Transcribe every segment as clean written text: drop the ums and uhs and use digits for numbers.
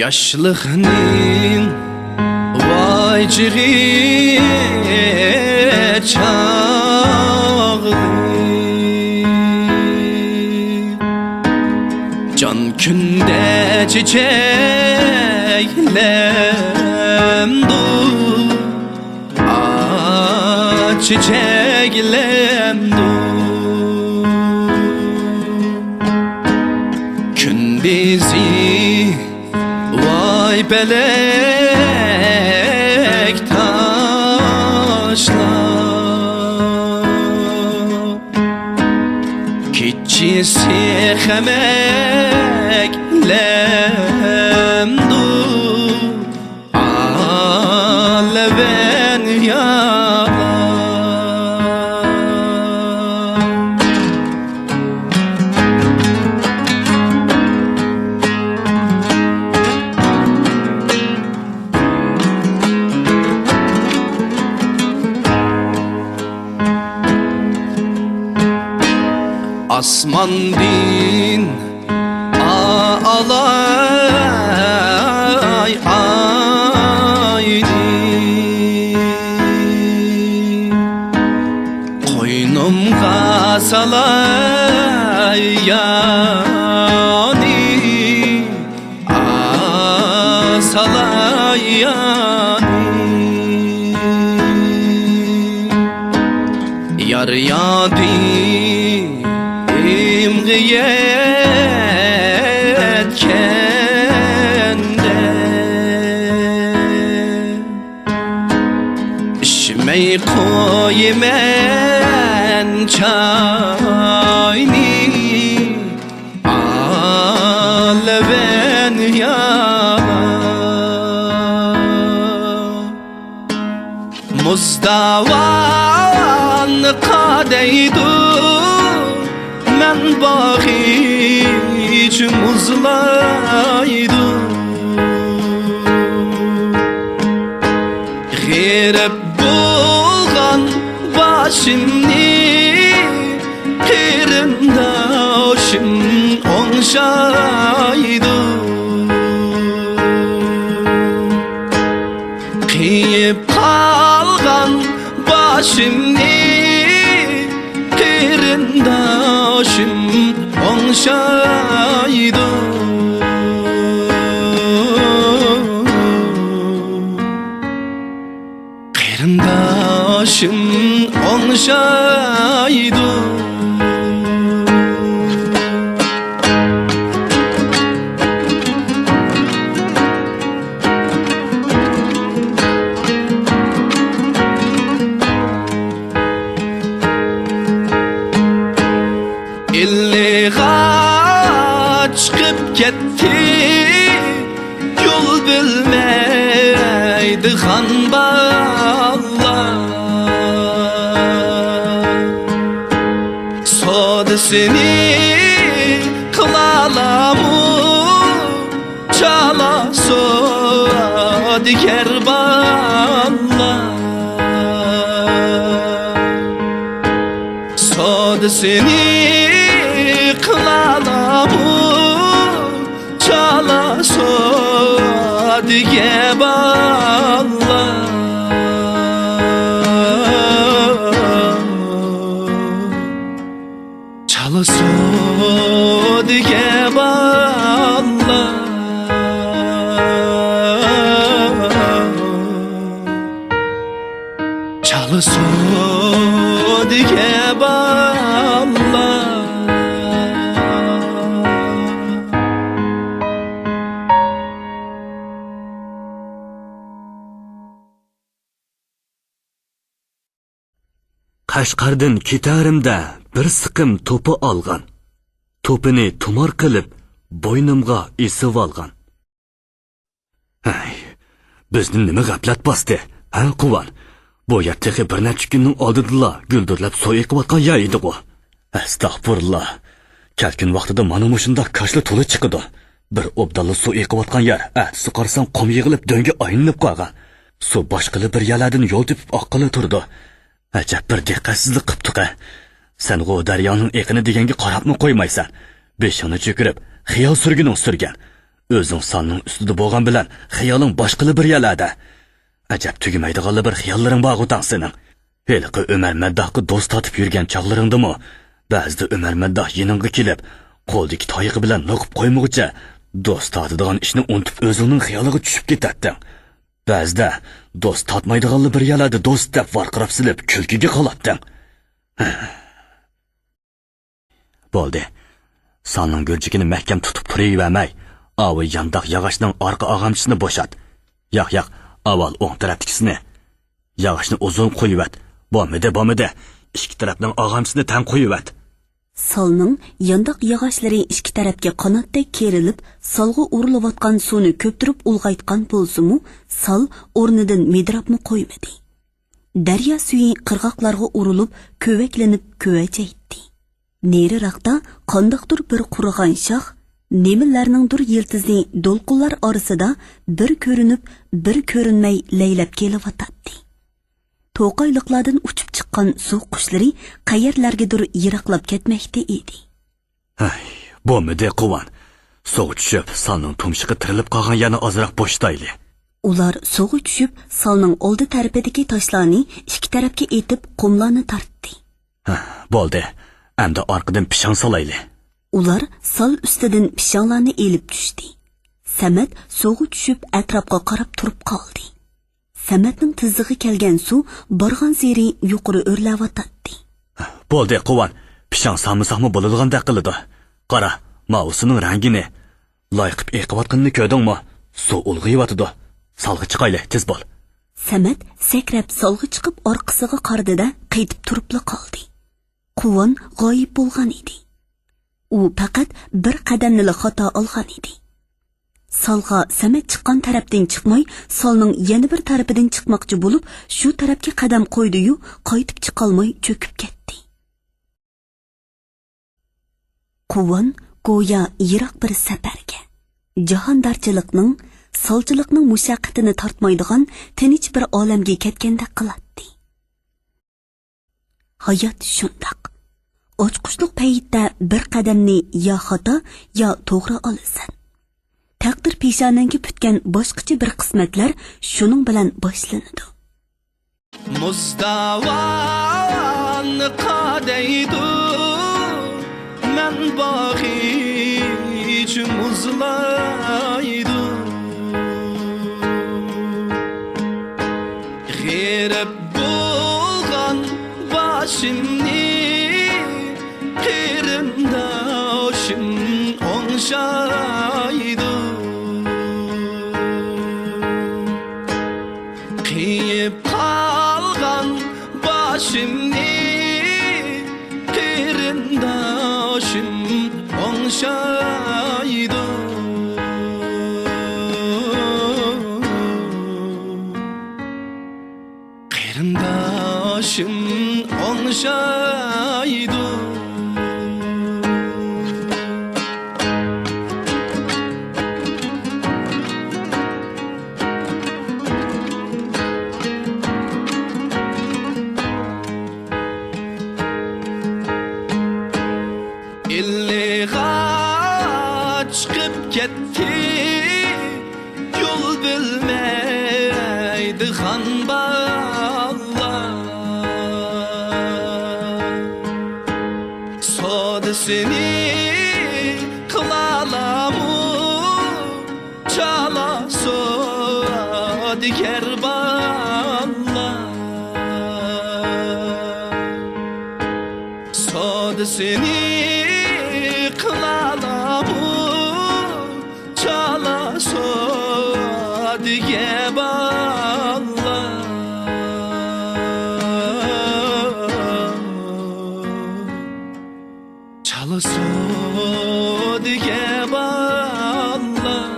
Yaşlıqnin vaycığı çağlı Can günde çiçeklemdu çiçeklemdu Gündizi vay belek taşlar Kitçisi xemeklemdu Aleven yalar Asman din ağlay ayni Koynum gazalay yani Asalay yani Yar yadi yetkende İşmey koymen çayni Aleven yalar Muzdavan kadeydu Men bahiç muzlaydı Girip bulgan başımni Kirimdaşım onşaydı Kıyıp kalgan başımni Kirimdaşım onşaydı Kirimdaşım onşaydı Çıkıp gitti Yol bilmeydi han balla Sodasını kılalamı Çala sodi kerballa Sodasını kılalamı Çala sodige balla Çala sodige balla Çala sodige balla Qashqardan ketarimda bir siqim to'pi olgan. To'pini tumor qilib bo'ynimga esib olgan. Hay, bizni nima g'aflat bosdi? Ha, Quvan. Bu yertagi bir necha kunning oldida guldirlab so'y eqiyotgan yer edi-ku. Astag'firullah. Kelkin vaqtida mana shunda kashli to'la chiqdi. Bir obdalla suv eqiyotgan yer, atsi qarsam qom yig'ilib dönga aylanib qolgan. Suv boshqali bir yerlardan yo'l tepib oqqili turdi. Ajab bir diqqatsizlik qilibdi-qa. Sen g'o daryoning eqini deganga qarabmi qo'ymaysan. Beshini cho'kirib, xiyol surgini surgan. O'zing sonning ustida bo'lgan bilan xiyoling boshqali bir yerlarda. Ajab tugamaydiganli bir xiyollaring bor o'tang sening. Heliqi Ömer Maddohga do'st totib yurgan chog'laringdimi? Ba'zida Ömer Maddoh yiningga kelib, qo'ldagi toyiqi bilan noqib qo'ymog'icha do'st totadigan ishni unutib o'zingning xiyoliga tushib ketading. Ba'zida do'st totmaydiganli bir yerlarda do'st deb varqirab silib kulkiga qolading. Bo'ldi. Sonning gurjigini mahkam tutib turavermay, avi yandoq yog'ochning orqa og'amchisini bo'shat. Yo'q, avval o'ng tarafdikisini. Yog'ochni uzun qo'yivat. Bo'lmadi. Ikki tarafning og'amchisini tang qo'yivat. Salning yandoq yog'ochlari ikki tarafga qanotdek kerilib, salga urilayotgan suvni ko'ptirib ulg'aytgan bo'lsa-mu, sal o'rnidan medrabmi qo'ymadi. Daryo suvi qirg'oqlarga urilib, ko'vaklanib ko'vachaydi. Neriroqda qandoqdir bir qurigan shox, nemilarningdir yiltizni do'lqinlar orasida bir ko'rinib, bir ko'rinmay laylab kelyotdi. To'qayliqlardan uchib chiqqan suv qushlari qayerlargadir yiroqlab ketmoqda edi. Bo'lmadi Quvon. Suv tushib, salning tumshig'i tirilib qolgan yana ozroq bo'shtayli. Ular suvga tushib, salning oldi tarafidagi toshlarni ikki tarafga etib qumlarni tortdi. Bo'ldi. Endi orqadan pishon solayli. Ular sal ustidan pishonlarni elib tushdi. Samat suvga tushib atrofga qarab turib qoldi. Samatning tizig'i kelgan suv borgan seri yuqori o'rlayotdi. Bo'ldi Quvon. Pishon samsaqmi bo'ladigan qiladi. Qara, mavsuning rangini loyiqib eqiyotganini ko'rdingmi? Suv ulg'ayotdi. Salg'i chiqayli, tez bo'l. Samat sakrab salg'i chiqib orqasiga qaradida qaytib turib qoldi. Quvon g'oyib bo'lgan edi. U faqat bir qadamni xato olgan edi. Salga Samat chiqqan tarafdan chiqmay, salning yana bir tarafidan chiqmoqchi bo'lib, shu tarafga qadam qo'ydi-yu, qaytib chiqolmay cho'kib ketdi. Quvon go'yo yiroq bir safarga, jahondarchilikning, solchilikning mushaqqatini tortmaydigan tinch bir olamga ketganda qiladi. Hayot shundoq. Ochqushliq paytda bir qadamni yo xato, yo to'g'ri olasan. Taqdir peshonangga putgan boshqacha bir qismatlar shuning bilan boshlanadi. Mustavan qadaydu men bahiç muzlaydu G'erib bo'lgan boshimni qirindoshim o'ngshaydi Qiyib qalgan boshimni qirindoshim o'ngshaydi Qirindoshim o'ngshaydi chiqib ketdi yo'l bilmaydi xonbonlar sodasini qilalamu chala sodigar ballar sodasini qilalamu chala sodigar ballar chala sodigar ballar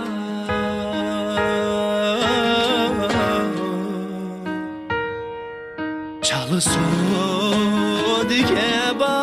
chala sodigar ballar